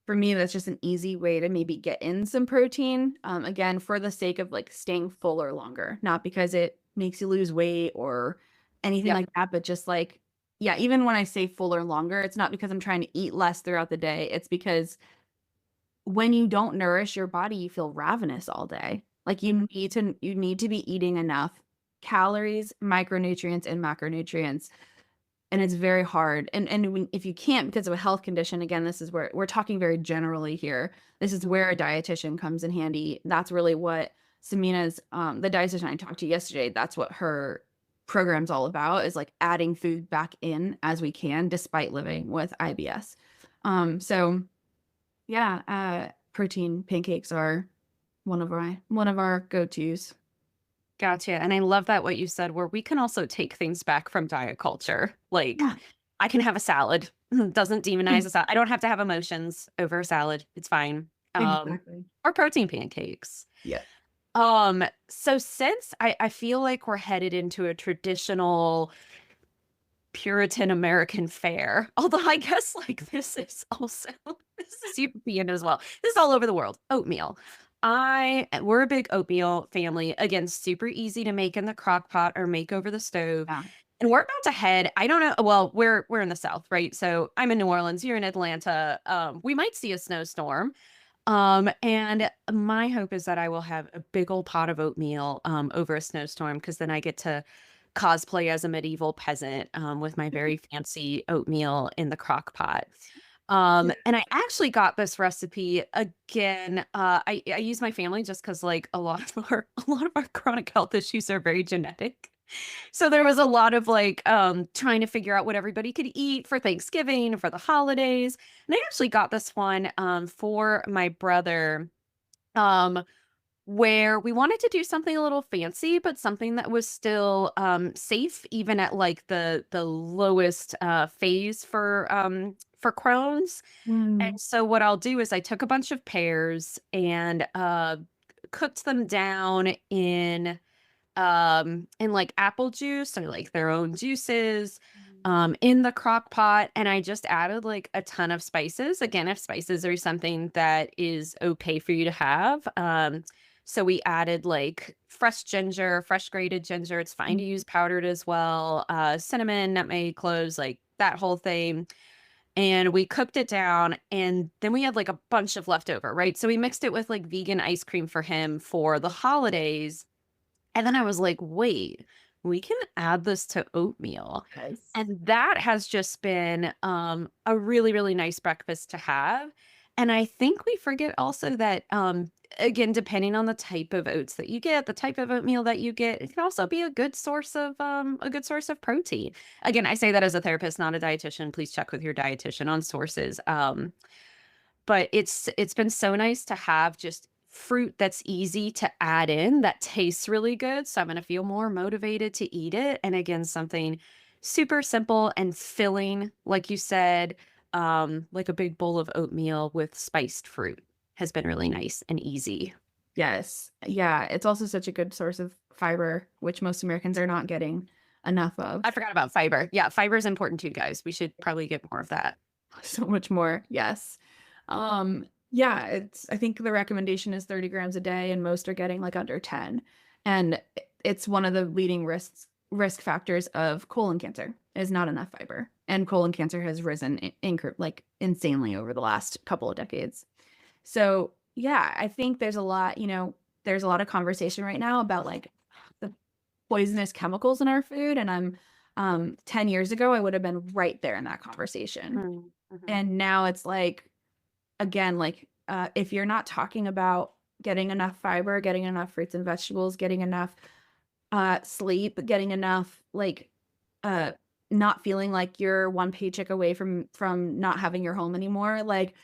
for me, that's just an easy way to maybe get in some protein, again, for the sake of, like, staying fuller longer, not because it makes you lose weight or anything Yep. like that, but just, like yeah, even when I say fuller longer, it's not because I'm trying to eat less throughout the day, it's because when you don't nourish your body, you feel ravenous all day. Like, you need to be eating enough calories, micronutrients, and macronutrients and it's very hard. And when if you can't because of a health condition, again, this is where we're talking very generally here. This is where a dietitian comes in handy. That's really what Samina's the dietitian I talked to yesterday, that's what her program's all about is like adding food back in as we can despite living with IBS. So yeah, protein pancakes are one of our go-tos. Gotcha. And I love that what you said, where we can also take things back from diet culture. Like, Yeah, I can have a salad. Doesn't demonize a salad. I don't have to have emotions over a salad. It's fine. exactly. Or protein pancakes. Yeah. So since I feel like we're headed into a traditional Puritan American fare, although I guess like this is also this is European as well. This is all over the world. Oatmeal. We're a big oatmeal family. Again, super easy to make in the crock pot or make over the stove. Yeah. And we're about to head. I don't know. Well, we're in the South, right? So I'm in New Orleans. You're in Atlanta. We might see a snowstorm. And my hope is that I will have a big old pot of oatmeal over a snowstorm because then I get to cosplay as a medieval peasant with my very fancy oatmeal in the crock pot. And I actually got this recipe again. I use my family just because like a lot of our chronic health issues are very genetic. So there was a lot of like trying to figure out what everybody could eat for Thanksgiving, for the holidays. And I actually got this one for my brother. Um, where we wanted to do something a little fancy, but something that was still safe, even at like the lowest phase for Crohn's. And Mm. so what I'll do is I took a bunch of pears and cooked them down in like apple juice or like their own juices in the crock pot, and I just added like a ton of spices. Again, if spices are something that is okay for you to have. So we added like fresh ginger, fresh grated ginger. It's fine to use powdered as well. Cinnamon, nutmeg, cloves, like that whole thing. And we cooked it down, and then we had like a bunch of leftover, right? So we mixed it with like vegan ice cream for him for the holidays, And then I was like, wait, we can add this to oatmeal. Yes. And that has just been a really, really nice breakfast to have. And I think we forget also that, again, depending on the type of oats that you get, the type of oatmeal that you get, it can also be a good source of protein. Again, I say that as a therapist, not a dietitian. Please check with your dietitian on sources. But it's been so nice to have just fruit that's easy to add in, that tastes really good, so I'm gonna feel more motivated to eat it, and again, something super simple and filling, like you said, like a big bowl of oatmeal with spiced fruit has been really nice and easy. Yes. Yeah, it's also such a good source of fiber, which most Americans are not getting enough of. I forgot about fiber. Yeah, fiber is important too, guys. We should probably get more of that. So much more. Yes. Yeah, I think the recommendation is 30 grams a day and most are getting like under 10. And it's one of the leading risk factors of colon cancer is not enough fiber. And colon cancer has risen like insanely over the last couple of decades. So, yeah, I think there's a lot of conversation right now about like the poisonous chemicals in our food and 10 years ago I would have been right there in that conversation. Mm, mhm, And now it's like, again, like, if you're not talking about getting enough fiber, getting enough fruits and vegetables, getting enough, sleep, getting enough, like, uh, not feeling like you're one paycheck away from not having your home anymore, like,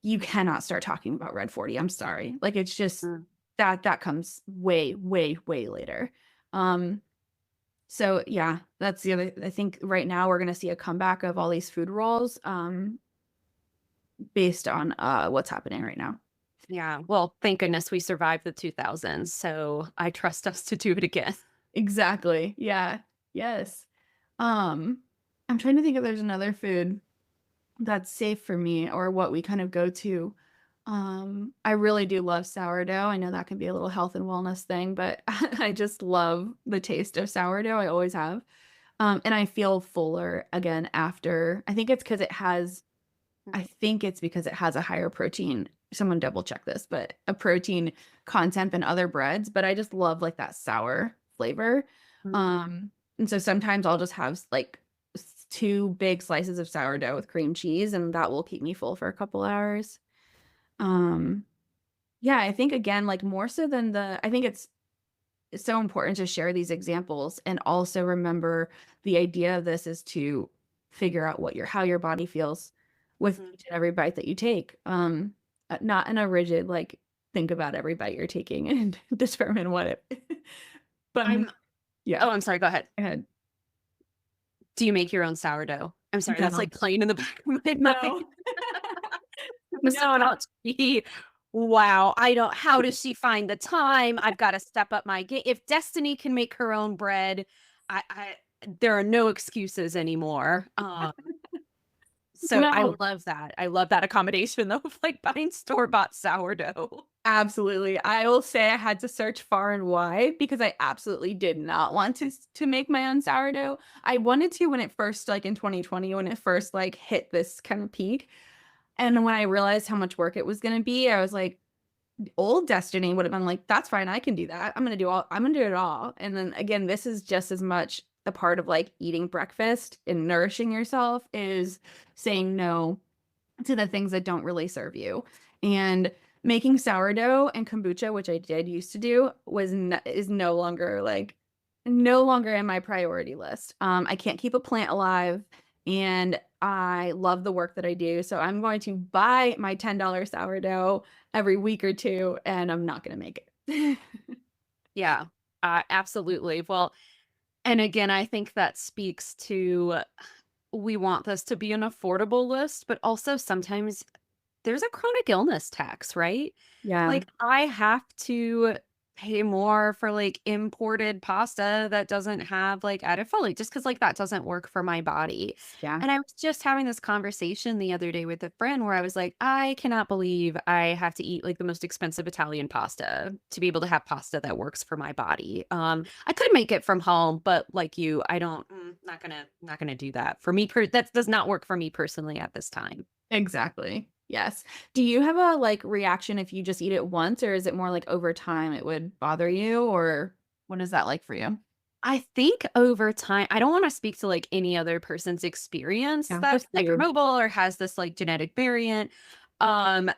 you cannot start talking about Red 40, I'm sorry. Like, it's just mm. that comes way, way, way later. Um, so, yeah, that's the other I think right now we're gonna see a comeback of all these food rolls, based on, what's happening right now. Yeah, well, thank goodness we survived the 2000s, so I trust us to do it again. Exactly. Yeah. Yes. Um, I'm trying to think if there's another food that's safe for me or what we kind of go to. I really do love sourdough. I know that can be a little health and wellness thing, but I just love the taste of sourdough. I always have. And I feel fuller again after. I think it's because it has a higher protein. Someone double check this, but a protein content than other breads, but I just love like that sour flavor. Mm. And so sometimes I'll just have like two big slices of sourdough with cream cheese and that will keep me full for a couple hours. Um, yeah, I think again, like more so than I think it's so important to share these examples and also remember the idea of this is to figure out how your body feels with Mhm. each and every bite that you take. Not in a rigid like think about every bite you're taking and determine what it but I'm yeah, Oh, I'm sorry, go ahead. go ahead. Do you make your own sourdough? I'm sorry, that's, No. like, playing in the back of my mind. No. So No. not gee, wow, I don't how does she find the time? I've gotta step up my game. If Destiny can make her own bread, I there are no excuses anymore. So I No. love that. I love that accommodation, though, of, like, buying store-bought sourdough. Absolutely. I will say I had to search far and wide because I absolutely did not want to make my own sourdough. I wanted to when it first like in 2020 when it first like hit this kind of peak. And when I realized how much work it was going to be, I was like old Destiny would have been like that's fine, I can do that. I'm going to do it all. And then again, this is just as much a part of like eating breakfast and nourishing yourself is saying no to the things that don't really serve you. And making sourdough and kombucha, which I did used to do, is no longer in my priority list. I can't keep a plant alive, and I love the work that I do. So I'm going to buy my $10 sourdough every week or two, and I'm not going to make it. Yeah, absolutely. Well, and again, I think that speaks to we want this to be an affordable list, but also sometimes there's a chronic illness tax, right? Yeah. Like, I have to pay more for, like, imported pasta that doesn't have, like, added folate just because like, that doesn't work for my body. Yeah. And I was just having this conversation the other day with a friend where I was like, "I cannot believe I have to eat, like, the most expensive Italian pasta to be able to have pasta that works for my body." I could make it from home, but like you, I don't not gonna do that. For me, that does not work for me personally at this time. Exactly. Yes. Do you have a, like, reaction if you just eat it once, or is it more like over time it would bother you, or What is that like for you? I think over time, I don't want to speak to like any other person's experience Yeah, that's just for you. hypermobile or has this like genetic variant. Um,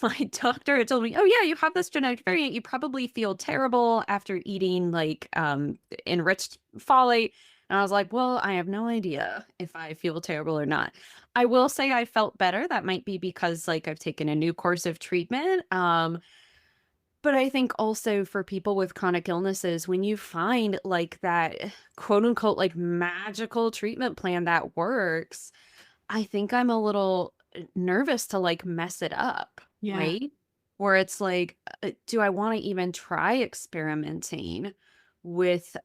my doctor had told me, "Oh yeah, you have this genetic variant. You probably feel terrible after eating like enriched folate." And I was like, "Well, I have no idea if I feel terrible or not." I will say I felt better. That might be because like I've taken a new course of treatment. But I think also for people with chronic illnesses, when you find like that quote unquote like magical treatment plan that works, I think I'm a little nervous to like mess it up, Yeah. right? Where it's like, do I want to even try experimenting with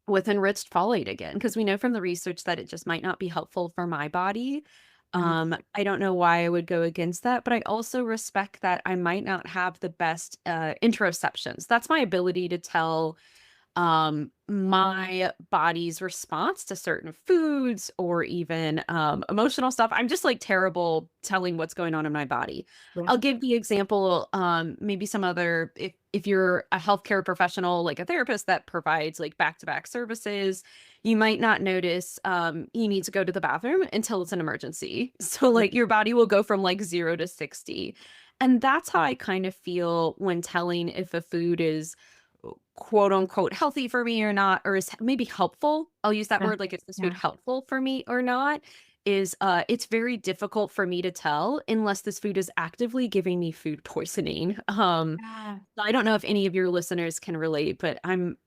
with enriched folate again? Because we know from the research that it just might not be helpful for my body. Mhm. I don't know why I would go against that, but I also respect that I might not have the best interoceptions. That's my ability to tell my body's response to certain foods or even emotional stuff. I'm just like terrible telling what's going on in my body. Yeah. I'll give the example, maybe some other if you're a healthcare professional, like a therapist that provides like back-to-back services, you might not notice you need to go to the bathroom until it's an emergency. So like your body will go from like 0 to 60. And that's how I kind of feel when telling if a food is quote unquote healthy for me or not, or is maybe helpful. I'll use that Yeah. word, like, is this food Yeah. helpful for me or not? Is it's very difficult for me to tell unless this food is actively giving me food poisoning. Yeah. I don't know if any of your listeners can relate, but I'm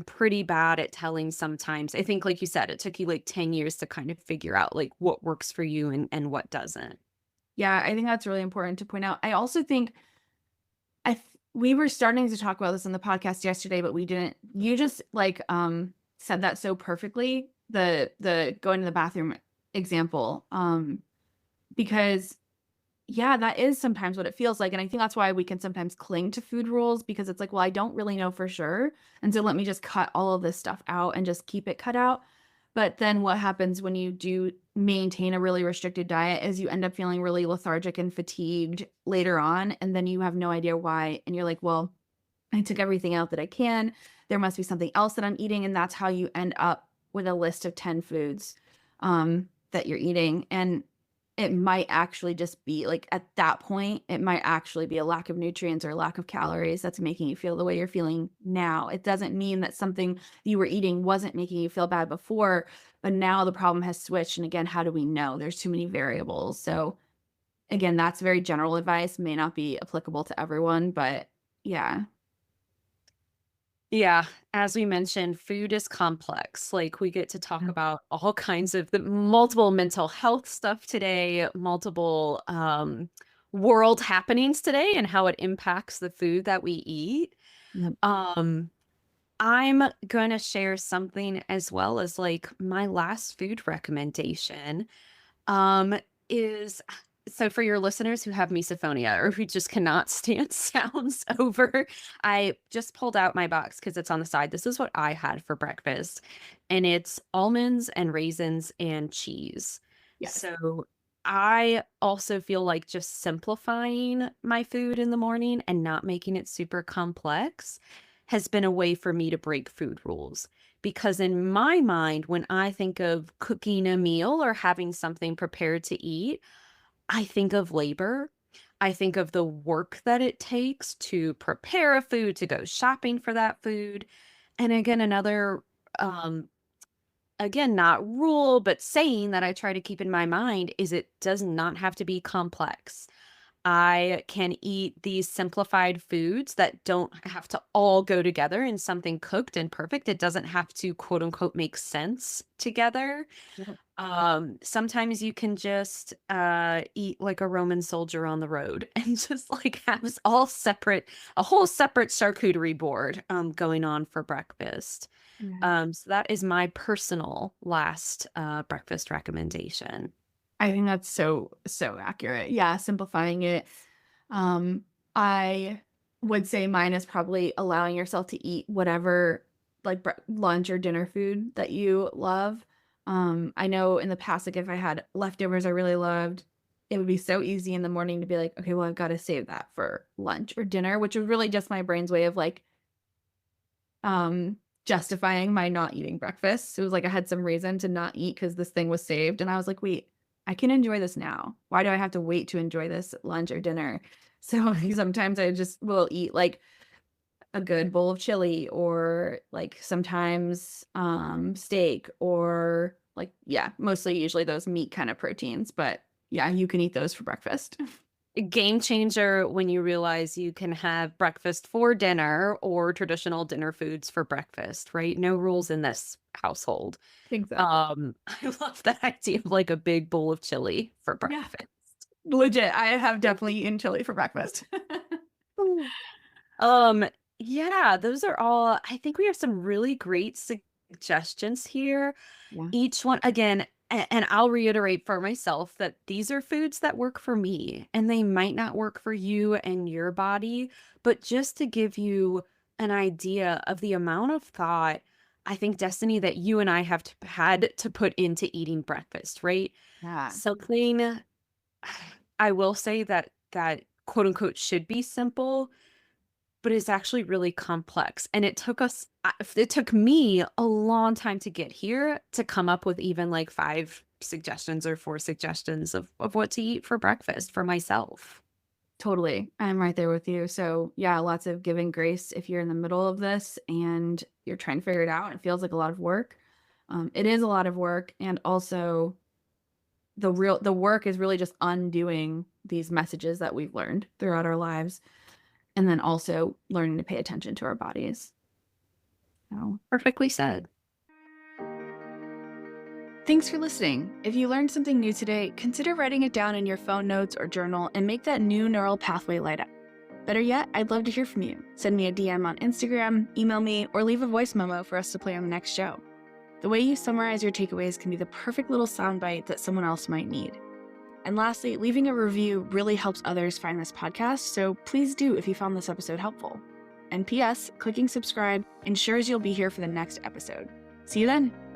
pretty bad at telling sometimes. I think like you said, it took you like 10 years to kind of figure out like what works for you and what doesn't. Yeah, I think that's really important to point out. I also think we were starting to talk about this on the podcast yesterday, but we didn't. You just like said that so perfectly. The going to the bathroom example. Because yeah, that is sometimes what it feels like. And I think that's why we can sometimes cling to food rules because it's like, well, I don't really know for sure. And so let me just cut all of this stuff out and just keep it cut out. But then what happens when you do maintain a really restricted diet is you end up feeling really lethargic and fatigued later on. And then you have no idea why. And you're like, well, I took everything out that I can. There must be something else that I'm eating. And that's how you end up with a list of 10 foods that you're eating. And it might actually just be like at that point, it might actually be a lack of nutrients or a lack of calories that's making you feel the way you're feeling now. It doesn't mean that something you were eating wasn't making you feel bad before, but now the problem has switched. And again, how do we know? There's too many variables. So again, that's very general advice, may not be applicable to everyone, but yeah. Yeah, as we mentioned, food is complex. Like we get to talk Yeah. about all kinds of the multiple mental health stuff today, multiple world happenings today and how it impacts the food that we eat. Yep. Um I'm going to share something as well as like my last food recommendation um, is so for your listeners who have misophonia or who just cannot stand sounds over, I just pulled out my box because it's on the side. This is what I had for breakfast, and it's almonds and raisins and cheese. Yes. So I also feel like just simplifying my food in the morning and not making it super complex has been a way for me to break food rules. Because in my mind, when I think of cooking a meal or having something prepared to eat, I think of labor. I think of the work that it takes to prepare a food, to go shopping for that food. And again, another, um, again, not rule, but saying that I try to keep in my mind is it does not have to be complex. I can eat these simplified foods that don't have to all go together in something cooked and perfect. It doesn't have to quote unquote make sense together. Yep. Sometimes you can just eat like a Roman soldier on the road and just like have this all separate, a whole separate charcuterie board going on for breakfast. Yeah. So that is my personal last breakfast recommendation. I think that's so, so accurate. Yeah, simplifying it. Um, I would say mine is probably allowing yourself to eat whatever like lunch or dinner food that you love. I know in the past, like if I had leftovers I really loved, it would be so easy in the morning to be like, okay, well, I've got to save that for lunch or dinner, which was really just my brain's way of like justifying my not eating breakfast. So it was like I had some reason to not eat because this thing was saved. And I was like, wait, I can enjoy this now. Why do I have to wait to enjoy this at lunch or dinner? So sometimes I just will eat like a good bowl of chili or like sometimes steak or like, yeah, mostly usually those meat kind of proteins. But yeah, you can eat those for breakfast. A game changer when you realize you can have breakfast for dinner or traditional dinner foods for breakfast, right? No rules in this household. Exactly. I love that idea of like a big bowl of chili for Yeah. breakfast. Legit. I have definitely eaten chili for breakfast. Ooh. Um, yeah, those are all I think we have some really great suggestions here. Yeah. Each one again, and I'll reiterate for myself that these are foods that work for me and they might not work for you and your body, but just to give you an idea of the amount of thought I think Destiny that you and I have had to put into eating breakfast, right? Yeah. Something I will say that quote unquote should be simple, but it's actually really complex. And it took me a long time to get here to come up with even like 5 suggestions or 4 suggestions of what to eat for breakfast for myself. Totally. I'm right there with you. So, yeah, lots of giving grace if you're in the middle of this and you're trying to figure it out. It feels like a lot of work. It is a lot of work. And also, the work is really just undoing these messages that we've learned throughout our lives. And then also learning to pay attention to our bodies. So, Perfectly said. Thanks for listening. If you learned something new today, consider writing it down in your phone notes or journal and make that new neural pathway light up. Better yet, I'd love to hear from you. Send me a DM on Instagram, email me, or leave a voice memo for us to play on the next show. The way you summarize your takeaways can be the perfect little soundbite that someone else might need. And lastly, leaving a review really helps others find this podcast, so please do if you found this episode helpful. And P.S., clicking subscribe ensures you'll be here for the next episode. See you then!